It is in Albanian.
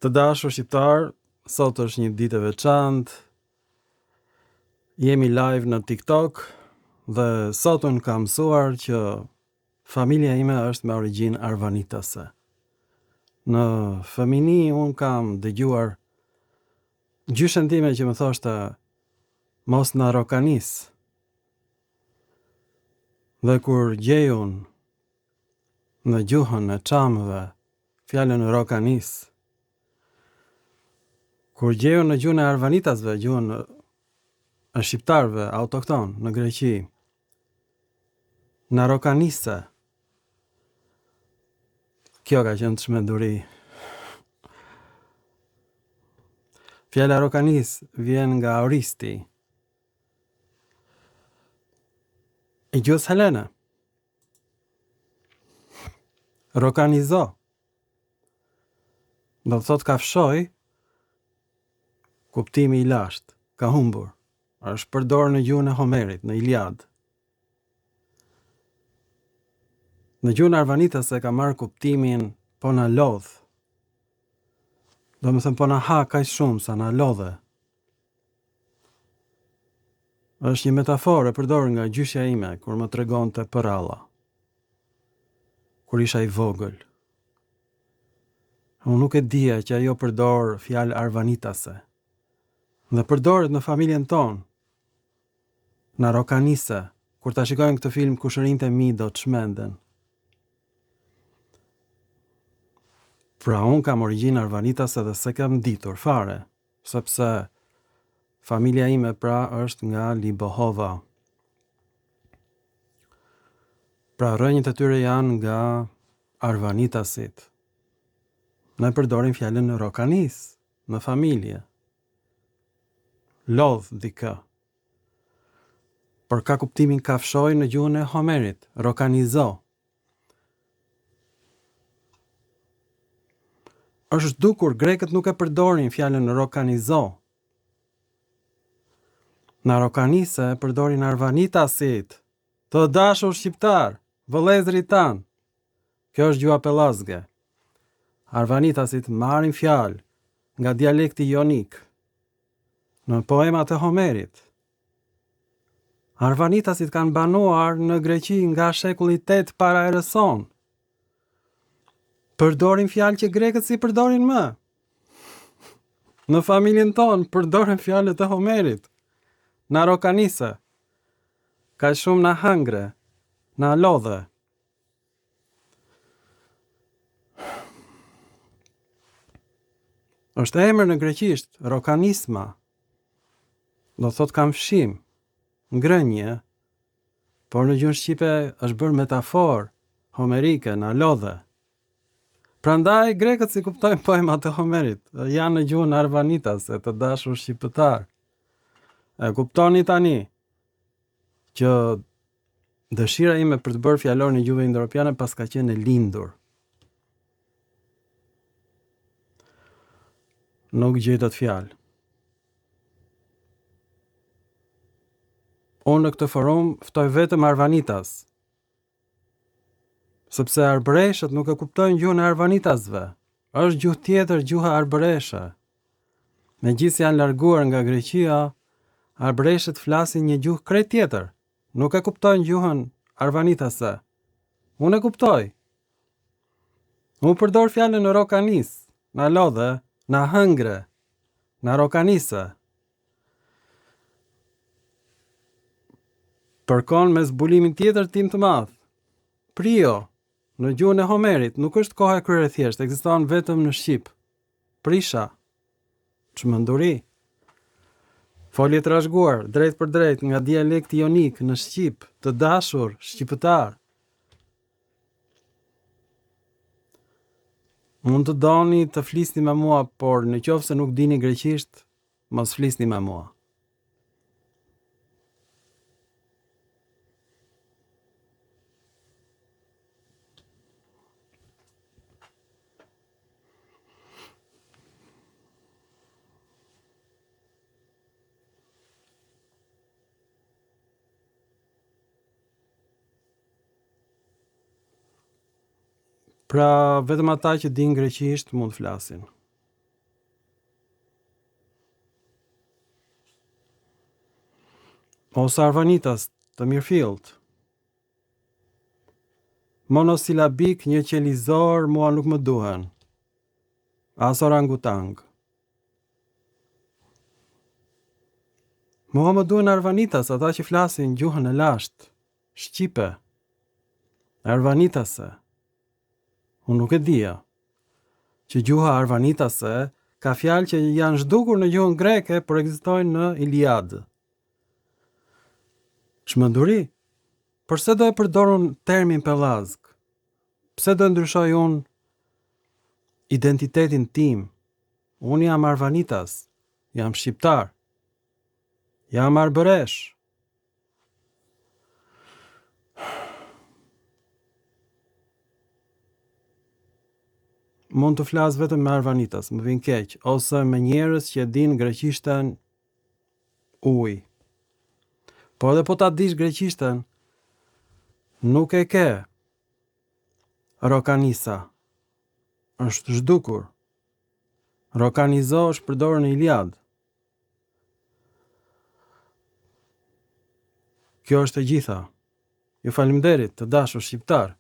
Të dashur shqiptar, sot është një ditë e veçantë. Jemi live në TikTok dhe sot unë kam mësuar që familja ime është me origjinë arvanitase. Në fëmini unë kam dëgjuar gjyshen time që më thoshte mos na rokanis. Dhe kur gjejun në gjuhën e çamëve fjalën rokanis, kur gjejun në gjuhën e arvanitasve, gjuhën e shqiptarëve autokton në Greqi, na rokanise, kjo ka qenë çmenduri. Fjala rokanis vjen nga Oristi, i gjuhës helene. Rokanizo do të thot ka fshoj, kuptimi i lashtë, ka humbur. Është përdorur në gjuhën e Homerit, në Iliad. Në gjuhën arvanitase ka marrë kuptimin po na lodh. Do më thënë po na ha kaq shumë sa na lodhe. Është një metaforë e përdorur nga gjyshja ime kur më tregonte për alla. Kur isha i vogël. Unë nuk e dija që ajo përdor fjalë arvanitase. Dhe përdoret në familjen tonë. Na rokanise, kur ta shikojnë këtë film kushërinjtë e mi do të çmenden. Pra unë kam origjinë arvanitase dhe se kam ditur fare, sepse familja ime pra është nga Libohova. Pra rrënjët e tyre janë nga arvanitasit. Ne përdorim fjalën rokanis në familje. Lodh dikë. Por ka kuptimin kafshoj në gjuhën e Homerit, rokanizo. Është dukur grekët nuk e përdorin fjalën rokanizo. Na rokanise përdorin arvanitasit. Të dashur shqiptar, vëllezërit tan. Kjo është gjuha pellazge. Arvanitasit marrin fjalë nga dialekti jonik. Në poemat e Homerit. Arvanitasit kanë banuar në Greqi nga shekulli 8 para erës sonë. Përdorin fjalë që grekët si përdorin më. Në familjen tonë përdorin fjalët e Homerit. Na rokanise. Ka shumë na hëngre, na lodhe. Është emër në greqisht, rokanisma. Do thot kam fshim, ngrënje, por në gjuhën shqipe është bërë metaforë homerike, na lodhe. Prandaj grekët si kuptojnë poemat e Homerit, janë në gjuhën arvanitase, të dashur shqiptar. E kuptoni tani që dëshira ime për të bërë fjalor në gjuhën indo-europiane pas ka qenë e lindur. Nuk gjej dot fjalë. Unë në këtë forum ftoj vetëm arvanitas. Sepse arbëreshët nuk e kuptojnë gjuhën e arvanitasve. Është gjuhë tjetër, gjuha arbëreshe. Megjithëse janë larguar nga Greqia, arbëreshët flasin një gjuhë krejt tjetër. Nuk e kuptojnë gjuhën arvanitase. Unë e kuptoj. Unë përdor fjalën rokanis, na lodhe, na hëngre, na rokanise. Përkon me zbulimin tjetër tim të madh. Prio, në gjuhën e Homerit, nuk është koha e kryer thjesht, ekziston vetëm në shqip. Prisha. Çmenduri. Folje trashëguar, drejt për drejt nga dialekti jonik në shqip, të dashur shqiptar. Mund të doni të flisni me mua, por në qoftë se nuk dini greqisht, mos flisni me mua. Pra vetëm ata që din greqisht mund të flasin. ose arvanitas të mirëfillt. Monosilabik një qelizor mua nuk më duhen. As orangutang. Mua më duhen arvanitas, ata që flasin gjuhën e lashtë, shqipe, arvanitase. Unë nuk e dija që gjuha arvanitase ka fjalë që janë zhdukur në gjuhën greke, por ekzistojnë në Iliad. Shmënduri, përse do e përdorun termin pellazg? Pse do ndryshoj unë identitetin tim? Unë jam arvanitas, jam shqiptar, jam arbëresh. Mund të flas vetëm me arvanitas, më vjen keq, ose me njerëz që din greqishten ujë. Po edhe po ta dish greqishten, nuk e ke. Rokanisa është zhdukur. Rokanizo është përdorur në Iliad. Kjo është e gjitha. Ju faleminderit, të dashur shqiptar.